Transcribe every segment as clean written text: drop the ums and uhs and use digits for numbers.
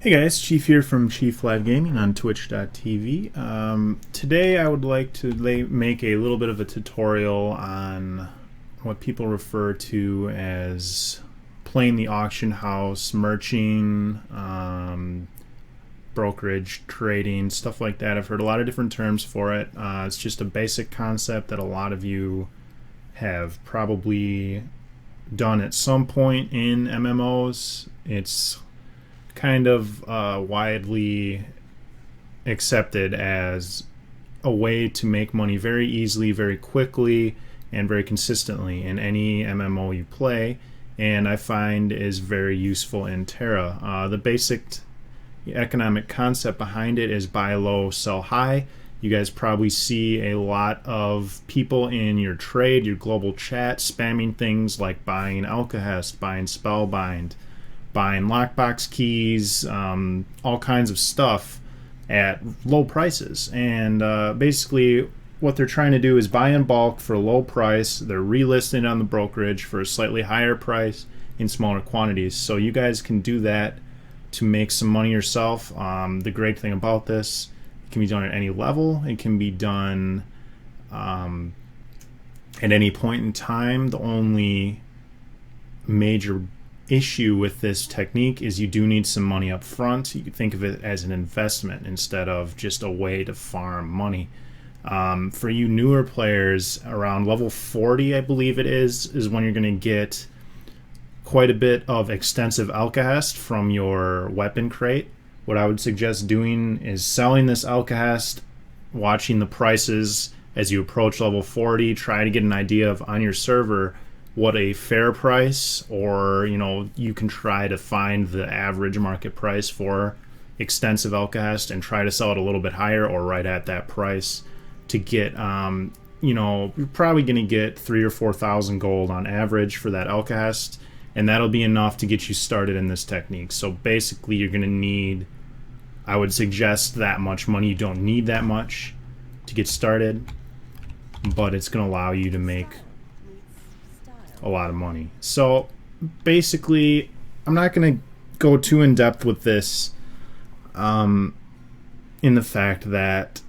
Hey guys, Chief here from Chief Live Gaming on Twitch.tv. Today I would like to make a little bit of a tutorial on what people refer to as playing the auction house, merching, brokerage, trading, stuff like that. I've heard a lot of different terms for it. It's just a basic concept that a lot of you have probably done at some point in MMOs. It's kind of widely accepted as a way to make money very easily, very quickly, and very consistently in any MMO you play, and I find is very useful in Tera. The basic economic concept behind it is buy low, sell high. You guys probably see a lot of people in your trade, your global chat, spamming things like buying Alcahest, buying Spellbind, buying lockbox keys, all kinds of stuff at low prices. And basically what they're trying to do is buy in bulk for a low price. They're relisting on the brokerage for a slightly higher price in smaller quantities. So you guys can do that to make some money yourself. The great thing about this, it can be done at any level. It can be done at any point in time. The only major issue with this technique is you do need some money up front. You can think of it as an investment instead of just a way to farm money. For you newer players, around level 40 I believe it is when you're going to get quite a bit of extensive Alcahest from your weapon crate. What I would suggest doing is selling this Alcahest, watching the prices as you approach level 40, try to get an idea of on your server what a fair price, or you can try to find the average market price for extensive Alcahest and try to sell it a little bit higher or right at that price to get you're probably going to get 3,000 or 4,000 gold on average for that Alcahest, and that'll be enough to get you started in this technique. So basically you're going to need, I would suggest, that much money. You don't need that much to get started, but it's going to allow you to make a lot of money. So basically I'm not going to go too in depth with this in the fact that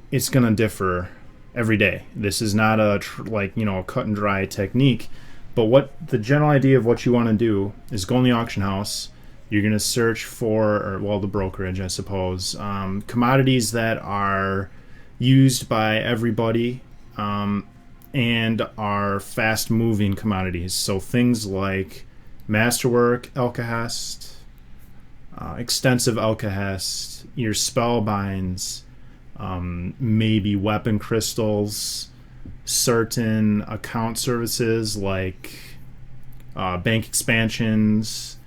it's going to differ every day. This is not a a cut and dry technique, but what the general idea of what you want to do is go in the auction house. You're going to search for, the brokerage, I suppose, commodities that are used by everybody, and are fast-moving commodities. So things like masterwork Alcahest, extensive Alcahest, your spellbinds, maybe weapon crystals, certain account services like bank expansions,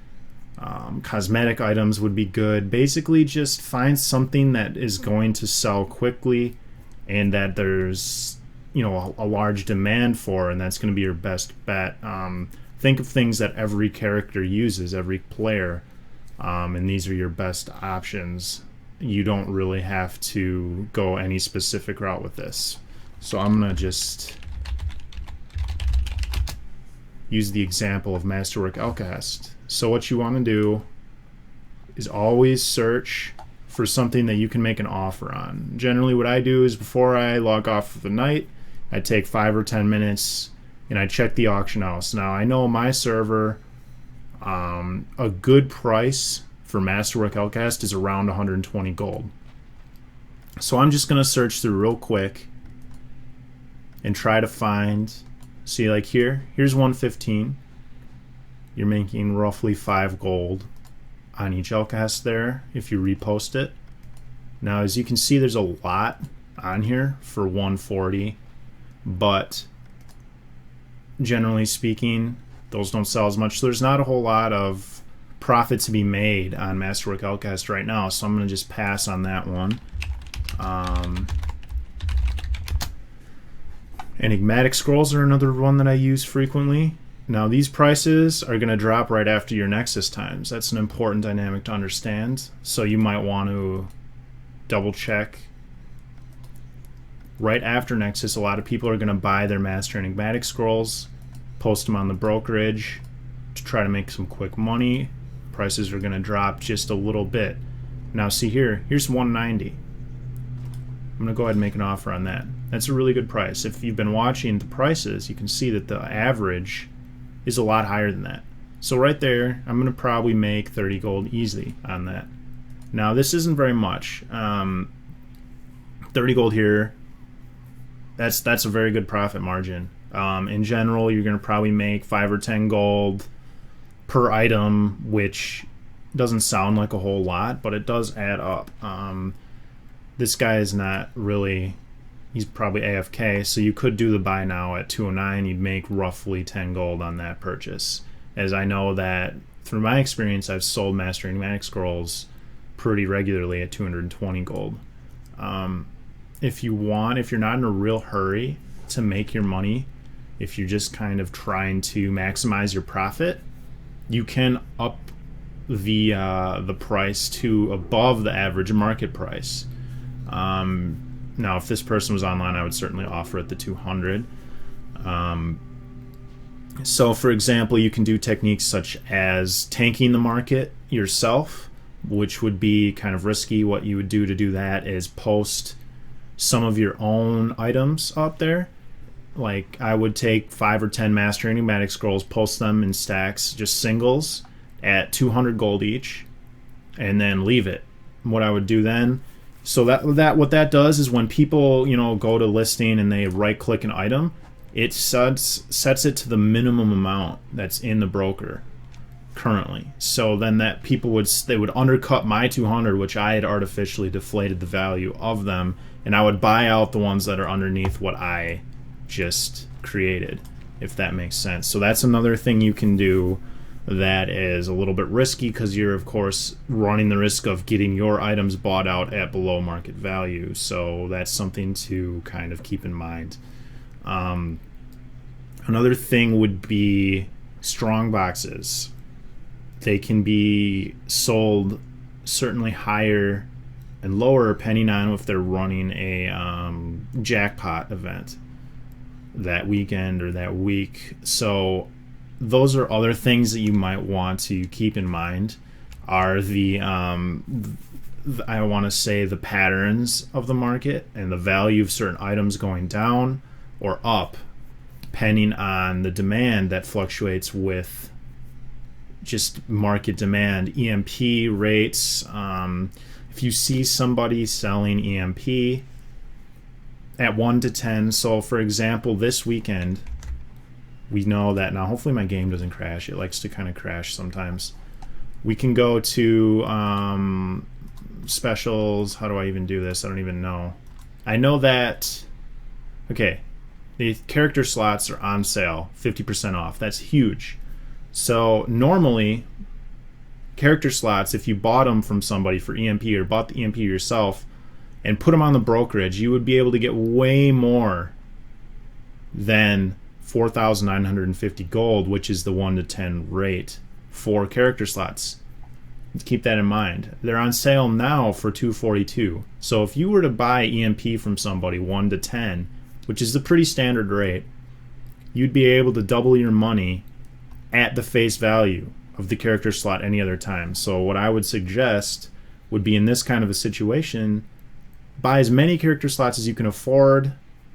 cosmetic items would be good. Basically just find something that is going to sell quickly and that there's a large demand for, and that's going to be your best bet. Think of things that every character uses, every player, and these are your best options. You don't really have to go any specific route with this. So I'm going to just use the example of Masterwork Alcahest. So what you want to do is always search for something that you can make an offer on. Generally what I do is before I log off for the night, I take 5 or 10 minutes and I check the auction house. Now I know my server, a good price for Masterwork Alcahest is around 120 gold. So I'm just going to search through real quick and try to find, see, like here's 115. You're making roughly 5 gold on each Alcahest there if you repost it. Now as you can see, there's a lot on here for 140, but generally speaking those don't sell as much, so there's not a whole lot of profit to be made on Masterwork Alcahest right now, so I'm going to just pass on that one. Enigmatic scrolls are another one that I use frequently. Now these prices are going to drop right after your Nexus times. That's an important dynamic to understand, so you might want to double check. Right after Nexus, a lot of people are going to buy their Master Enigmatic scrolls, post them on the brokerage to try to make some quick money. prices are going to drop just a little bit. Now see here's 190. I'm going to go ahead and make an offer on that. That's a really good price. If you've been watching the prices, you can see that the average is a lot higher than that. So right there, I'm going to probably make 30 gold easily on that. Now this isn't very much. 30 gold here, that's a very good profit margin. In general, you're going to probably make 5 or 10 gold per item, which doesn't sound like a whole lot, but it does add up. This guy is not really, he's probably AFK, so you could do the buy now at 209. You'd make roughly 10 gold on that purchase. As I know that through my experience, I've sold Master Enigmatic Scrolls pretty regularly at 220 gold. If you want, if you're not in a real hurry to make your money, if you're just kind of trying to maximize your profit, you can up the price to above the average market price. Now, if this person was online, I would certainly offer it the 200. So, for example, you can do techniques such as tanking the market yourself, which would be kind of risky. What you would do to do that is post some of your own items up there. Like, I would take 5 or 10 Master Enigmatic Scrolls, post them in stacks, just singles, at 200 gold each, and then leave it. What I would do then, so that what that does is when people, you know, go to listing and they right-click an item, it sets it to the minimum amount that's in the broker currently. So then that they would undercut my 200, which I had artificially deflated the value of them, and I would buy out the ones that are underneath what I just created, if that makes sense. So that's another thing you can do that is a little bit risky, because you're of course running the risk of getting your items bought out at below market value. So that's something to kind of keep in mind. Another thing would be Strongboxes. They can be sold certainly higher and lower depending on if they're running a jackpot event that weekend or that week. So those are other things that you might want to keep in mind, are the I want to say the patterns of the market and the value of certain items going down or up, depending on the demand that fluctuates with just market demand. EMP rates, if you see somebody selling EMP at 1 to 10, so for example this weekend, we know that now, hopefully my game doesn't crash, it likes to kind of crash sometimes. We can go to specials. How do I even do this? I don't even know. I know that, okay, the character slots are on sale, 50% off. That's huge. So normally, character slots, if you bought them from somebody for EMP or bought the EMP yourself and put them on the brokerage, you would be able to get way more than 4,950 gold, which is the 1 to 10 rate for character slots. Keep that in mind. They're on sale now for 242. So if you were to buy EMP from somebody 1 to 10, which is the pretty standard rate, you'd be able to double your money at the face value of the character slot any other time. So what I would suggest would be, in this kind of a situation, buy as many character slots as you can afford,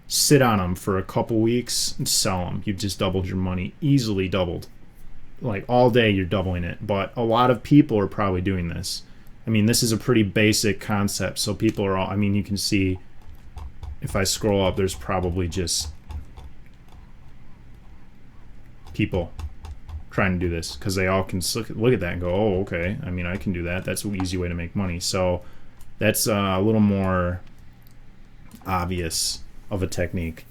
sit on them for a couple weeks, and sell them. You've just doubled your money, easily doubled. Like all day you're doubling it. But a lot of people are probably doing this. I mean, this is a pretty basic concept, so people are all, I mean, you can see if I scroll up, there's probably just people trying to do this, because they all can look at that and go, oh, okay, I mean, I can do that. That's an easy way to make money. So that's a little more obvious of a technique.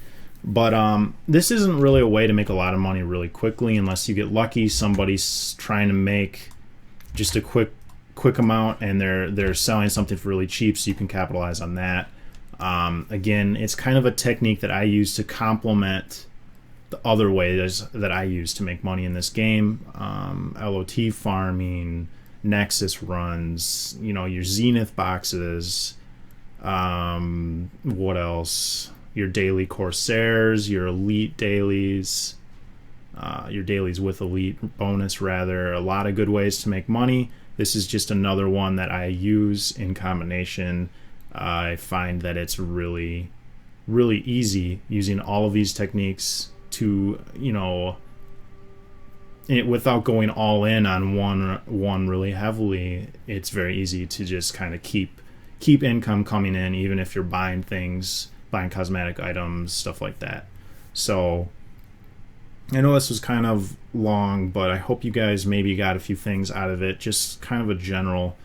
But this isn't really a way to make a lot of money really quickly, unless you get lucky. Somebody's trying to make just a quick amount, and they're selling something for really cheap, so you can capitalize on that. Again, it's kind of a technique that I use to complement the other ways that I use to make money in this game. LOT farming, Nexus runs, you know, your Zenith boxes, what else? Your daily Corsairs, your elite dailies, your dailies with elite bonus rather. A lot of good ways to make money. This is just another one that I use in combination. I find that it's really easy using all of these techniques to, without going all in on one really heavily. It's very easy to just kind of keep income coming in, even if you're buying cosmetic items, stuff like that. So I know this was kind of long, but I hope you guys maybe got a few things out of it. Just kind of a general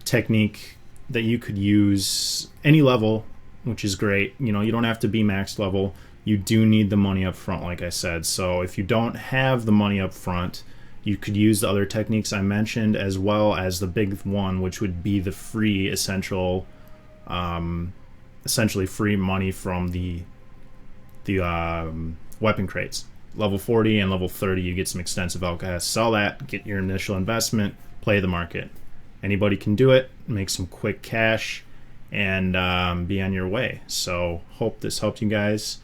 technique that you could use any level, which is great. You don't have to be max level. You do need the money up front, like I said. So if you don't have the money up front, you could use the other techniques I mentioned, as well as the big one, which would be the free essentially free money from the weapon crates. Level 40 and level 30, you get some extensive outcasts. Sell that, get your initial investment, play the market. Anybody can do it, make some quick cash, and be on your way. So hope this helped you guys.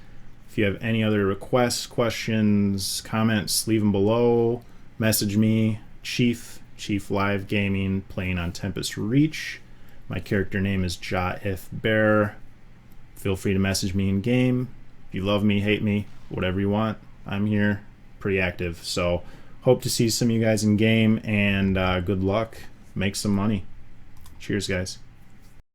If you have any other requests, questions, comments, leave them below. Message me, Chief Live Gaming, playing on Tempest Reach. My character name is If Bear. Feel free to message me in game. If you love me, hate me, whatever you want, I'm here, pretty active. So hope to see some of you guys in game, and good luck. Make some money. Cheers, guys.